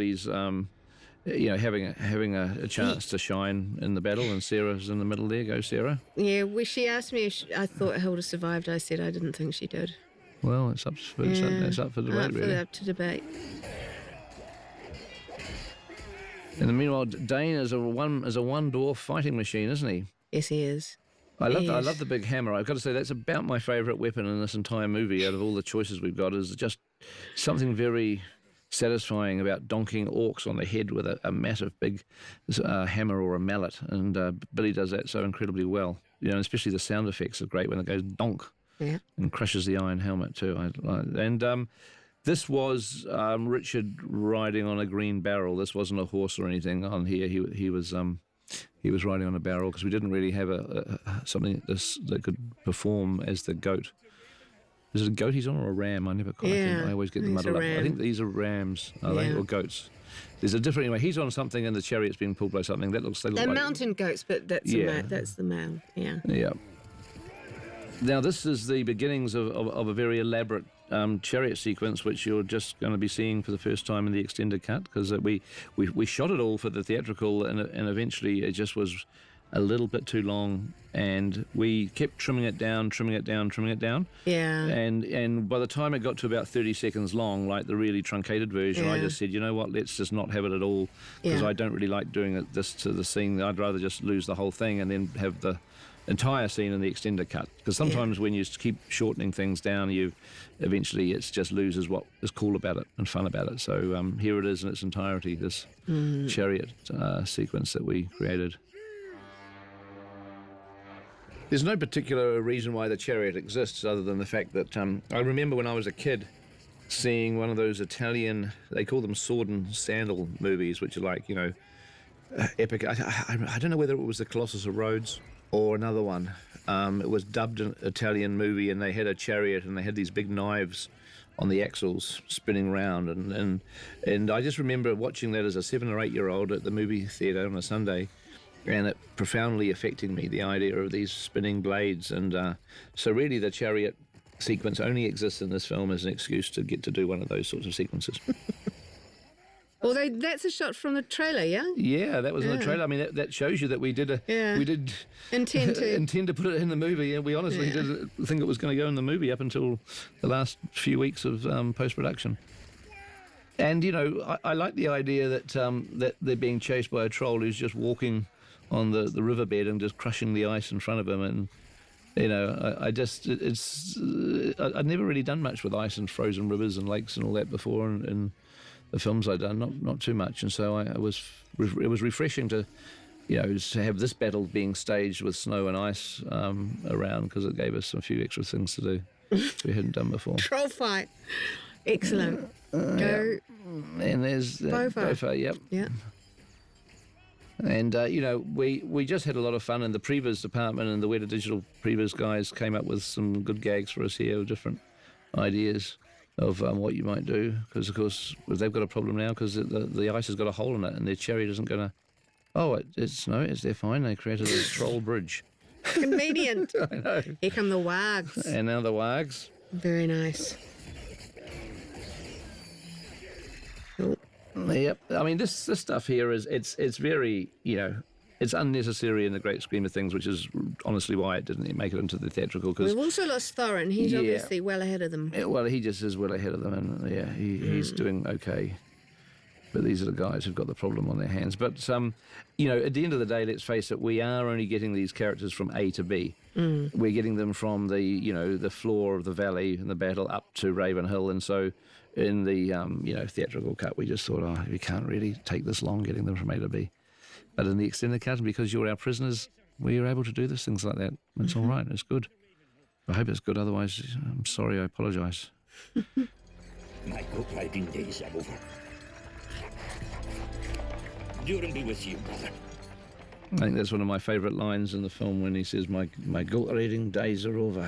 he's having a chance to shine in the battle, and Sarah's in the middle there. Go, Sarah. Yeah, well, she asked me if I thought Hilda survived. I said I didn't think she did. Well, it's up for debate, really. Up to debate. In the meanwhile, Dain is a one dwarf fighting machine, isn't he? Yes, he is. I love the big hammer. I've got to say that's about my favourite weapon in this entire movie. Out of all the choices we've got, is just something very satisfying about donking orcs on the head with a massive big hammer or a mallet, and Billy does that so incredibly well. Especially the sound effects are great when it goes donk and crushes the iron helmet too. This was Richard riding on a green barrel. This wasn't a horse or anything on here. He was riding on a barrel because we didn't really have something that could perform as the goat. Is it a goat he's on or a ram? I never quite think. I always get them muddled up. I think these are rams, are they, or goats? There's a different. Anyway, he's on something and the chariot's being pulled by something. They look They're like mountain goats, but that's the male. Yeah. Yeah. Now, this is the beginnings of a very elaborate chariot sequence, which you're just going to be seeing for the first time in the extended cut, because we shot it all for the theatrical, and eventually it just was a little bit too long, and we kept trimming it down. Yeah. And by the time it got to about 30 seconds long, like the really truncated version, I just said, you know what, let's just not have it at all, because I don't really like doing this to the scene. I'd rather just lose the whole thing and then have the entire scene in the extended cut, because sometimes when you keep shortening things down, eventually it just loses what is cool about it and fun about it. So here it is in its entirety, this chariot sequence that we created. There's no particular reason why the chariot exists other than the fact that I remember when I was a kid seeing one of those Italian, they call them sword and sandal movies, which are like, epic. I don't know whether it was the Colossus of Rhodes or another one. It was dubbed an Italian movie, and they had a chariot and they had these big knives on the axles spinning round, and I just remember watching that as a 7 or 8 year old at the movie theatre on a Sunday, and it profoundly affecting me, the idea of these spinning blades. And so really the chariot sequence only exists in this film as an excuse to get to do one of those sorts of sequences. Although that's a shot from the trailer, yeah? Yeah, that was in the trailer. I mean, that shows you that we did intend to put it in the movie, and we honestly didn't think it was going to go in the movie up until the last few weeks of post-production. And, I like the idea that they're being chased by a troll who's just walking on the riverbed and just crushing the ice in front of him. And, I'd never really done much with ice and frozen rivers and lakes and all that before, and the films I'd done, not too much, and so it was refreshing to have this battle being staged with snow and ice around, because it gave us a few extra things to do we hadn't done before. Troll fight, excellent. Go. And there's Bofa, yep. Yeah. And we just had a lot of fun in the previs department, and the Weta Digital previs guys came up with some good gags for us here, different ideas of what you might do, because of course they've got a problem now because the ice has got a hole in it and their chariot isn't going to. They're fine. They created a troll bridge. Convenient. I know. Here come the wargs. And now the wargs. Very nice. Cool. Yep. I mean, this stuff here it's very it's unnecessary in the great scheme of things, which is honestly why it didn't make it into the theatrical. Cause, we've also lost Thorin. He's obviously well ahead of them. Well, he just is well ahead of them, and he's doing okay. But these are the guys who've got the problem on their hands. But at the end of the day, let's face it, we are only getting these characters from A to B. We're getting them from the floor of the valley in the battle up to Ravенhil, and so in the theatrical cut, we just thought, we can't really take this long getting them from A to B. But in the extended cut, because you're our prisoners, we are able to do these things like that. It's all right. It's good. I hope it's good. Otherwise, I'm sorry. I apologise. My goat riding days are over. Durin be with you, brother. I think that's one of my favourite lines in the film when he says, "My goat riding days are over."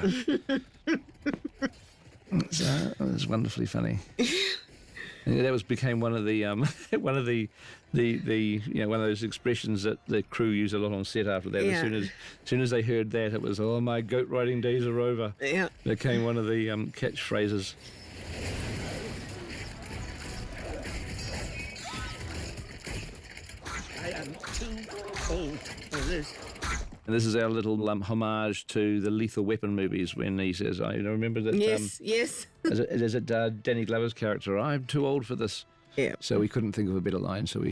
It's wonderfully funny. And that became one of the one of those expressions that the crew used a lot on set after that. Yeah. As soon as they heard that, it was, "Oh, my goat riding days are over." Yeah. It became one of the catchphrases. I'm too old for this. And this is our little homage to the Lethal Weapon movies when he says, I remember that. Yes, yes. Is it Danny Glover's character? I'm too old for this. Yeah. So we couldn't think of a better line, so we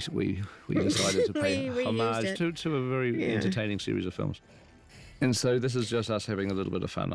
decided to pay We homage used it. to a very entertaining series of films. And so this is just us having a little bit of fun.